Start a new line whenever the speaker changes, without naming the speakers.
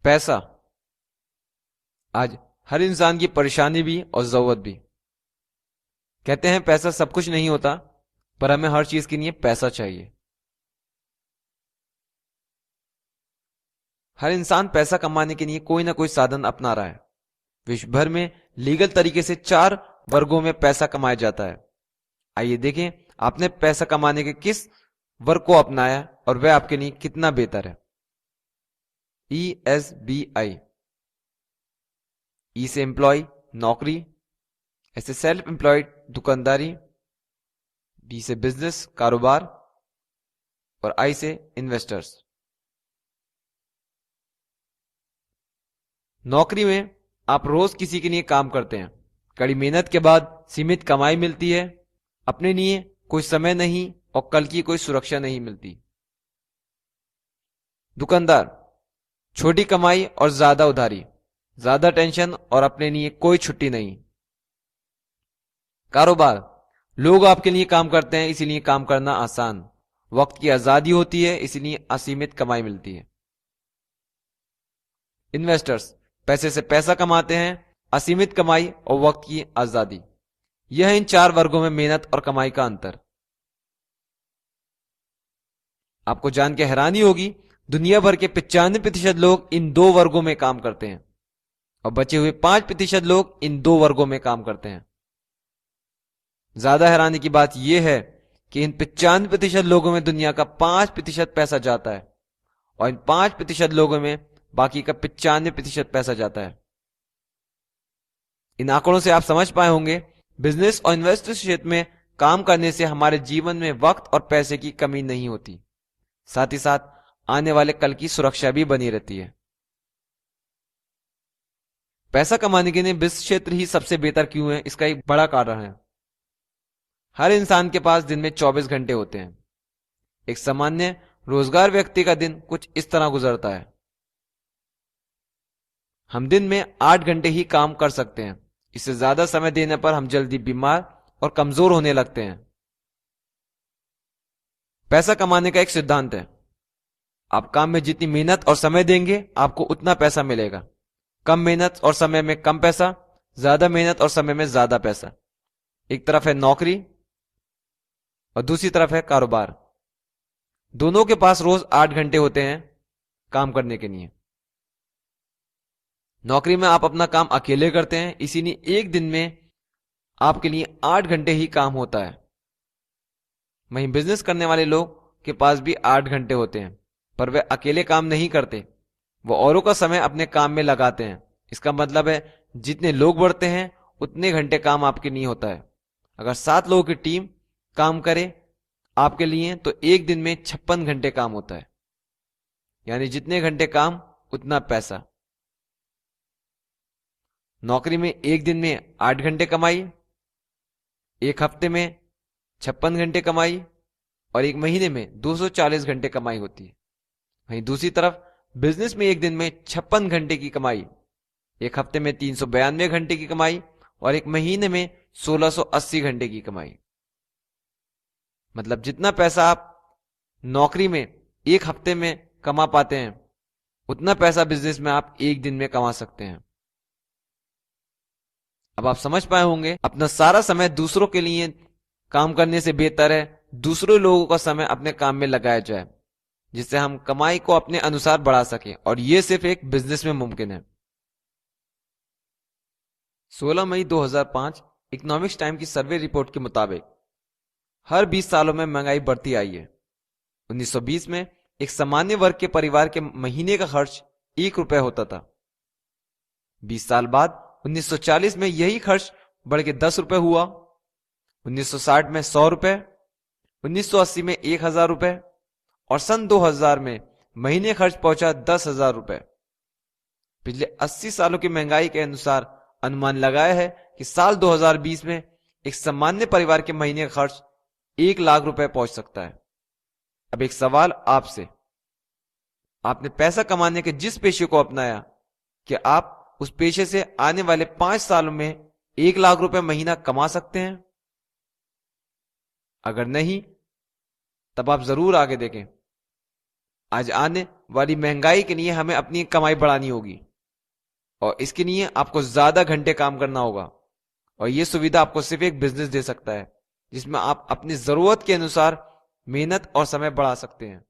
पैसा आज हर इंसान की परेशानी भी और जरूरत भी। कहते हैं पैसा सब कुछ नहीं होता, पर हमें हर चीज के लिए पैसा चाहिए। हर इंसान पैसा कमाने के लिए कोई ना कोई साधन अपना रहा है। विश्व भर में लीगल तरीके से 4 वर्गों में पैसा कमाया जाता है। आइए देखें आपने पैसा कमाने के किस वर्ग को अपनाया और वह आपके लिए कितना बेहतर है। ESBI। ई से एम्प्लॉय नौकरी, ऐसे सेल्फ एम्प्लॉयड दुकानदारी, बी से बिजनेस कारोबार और आई से इन्वेस्टर्स। नौकरी में आप रोज किसी के लिए काम करते हैं। कड़ी मेहनत के बाद सीमित कमाई मिलती है। अपने लिए कोई समय नहीं और कल की कोई सुरक्षा नहीं मिलती। दुकानदार, छोटी कमाई और ज्यादा उधारी, ज्यादा टेंशन और अपने लिए कोई छुट्टी नहीं। कारोबार, लोग आपके लिए काम करते हैं, इसीलिए काम करना आसान। वक्त की आजादी होती है, इसीलिए असीमित कमाई मिलती है। इन्वेस्टर्स, पैसे से पैसा कमाते हैं, असीमित कमाई और वक्त की आजादी। यह इन 4 वर्गों में मेहनत और कमाई का अंतर। आपको जान के हैरानी होगी, दुनिया भर के 95% लोग इन 2 वर्गों में काम करते हैं और बचे हुए 5% लोग इन 2 वर्गों में काम करते हैं। ज्यादा हैरानी की बात यह है कि इन 95% लोगों में दुनिया का 5% पैसा जाता है और इन 5% लोगों में बाकी का 95% पैसा जाता है। इन आंकड़ों से आप समझ पाए होंगे, बिजनेस और इन्वेस्टर क्षेत्र में काम करने से हमारे जीवन में वक्त और पैसे की कमी नहीं होती, साथ ही साथ आने वाले कल की सुरक्षा भी बनी रहती है। पैसा कमाने के लिए बिजनेस क्षेत्र ही सबसे बेहतर क्यों है, इसका एक बड़ा कारण है। हर इंसान के पास दिन में 24 घंटे होते हैं। एक सामान्य रोजगार व्यक्ति का दिन कुछ इस तरह गुजरता है। हम दिन में 8 घंटे ही काम कर सकते हैं। इससे ज्यादा समय देने पर हम जल्दी बीमार और कमजोर होने लगते हैं। पैसा कमाने का एक सिद्धांत है, आप काम में जितनी मेहनत और समय देंगे आपको उतना पैसा मिलेगा। कम मेहनत और समय में कम पैसा, ज्यादा मेहनत और समय में ज्यादा पैसा। एक तरफ है नौकरी और दूसरी तरफ है कारोबार। दोनों के पास रोज 8 घंटे होते हैं काम करने के लिए। नौकरी में आप अपना काम अकेले करते हैं, इसीलिए एक दिन में आपके लिए 8 घंटे ही काम होता है। वहीं बिजनेस करने वाले लोग के पास भी 8 घंटे होते हैं, पर वे अकेले काम नहीं करते, वो औरों का समय अपने काम में लगाते हैं। इसका मतलब है जितने लोग बढ़ते हैं उतने घंटे काम आपके लिए होता है। अगर 7 लोगों की टीम काम करे आपके लिए तो एक दिन में 56 घंटे काम होता है, यानी जितने घंटे काम उतना पैसा। नौकरी में एक दिन में 8 घंटे कमाई, एक हफ्ते में 56 घंटे कमाई और एक महीने में 240 घंटे कमाई होती है। वहीं दूसरी तरफ बिजनेस में एक दिन में 56 घंटे की कमाई, एक हफ्ते में 392 घंटे की कमाई और एक महीने में 1680 घंटे की कमाई। मतलब जितना पैसा आप नौकरी में एक हफ्ते में कमा पाते हैं उतना पैसा बिजनेस में आप एक दिन में कमा सकते हैं। अब आप समझ पाए होंगे, अपना सारा समय दूसरों के लिए काम करने से बेहतर है दूसरे लोगों का समय अपने काम में लगाया जाए, जिससे हम कमाई को अपने अनुसार बढ़ा सकें, और यह सिर्फ एक बिजनेस में मुमकिन है। 16 मई 2005 इकोनॉमिक्स टाइम की सर्वे रिपोर्ट के मुताबिक हर 20 सालों में महंगाई बढ़ती आई है। 1920 में एक सामान्य वर्ग के परिवार के महीने का खर्च 1 रुपए होता था। 20 साल बाद 1940 में यही खर्च बढ़ के 10 रुपए हुआ, 1960 में 100 रुपए, 1980 में 1000 रुपए और सन 2000 में महीने खर्च पहुंचा 10,000 रुपए। पिछले 80 सालों की महंगाई के अनुसार अनुमान लगाया है कि साल 2020 में एक सामान्य परिवार के महीने का खर्च 1 लाख रुपए पहुंच सकता है। अब एक सवाल आपसे, आपने पैसा कमाने के जिस पेशे को अपनाया, क्या आप उस पेशे से आने वाले 5 सालों में 1 लाख रुपए महीना कमा सकते हैं? अगर नहीं, तब आप जरूर आगे देखें। आज आने वाली महंगाई के लिए हमें अपनी कमाई बढ़ानी होगी और इसके लिए आपको ज्यादा घंटे काम करना होगा। और यह सुविधा आपको सिर्फ एक बिजनेस दे सकता है जिसमें आप अपनी जरूरत के अनुसार मेहनत और समय बढ़ा सकते हैं।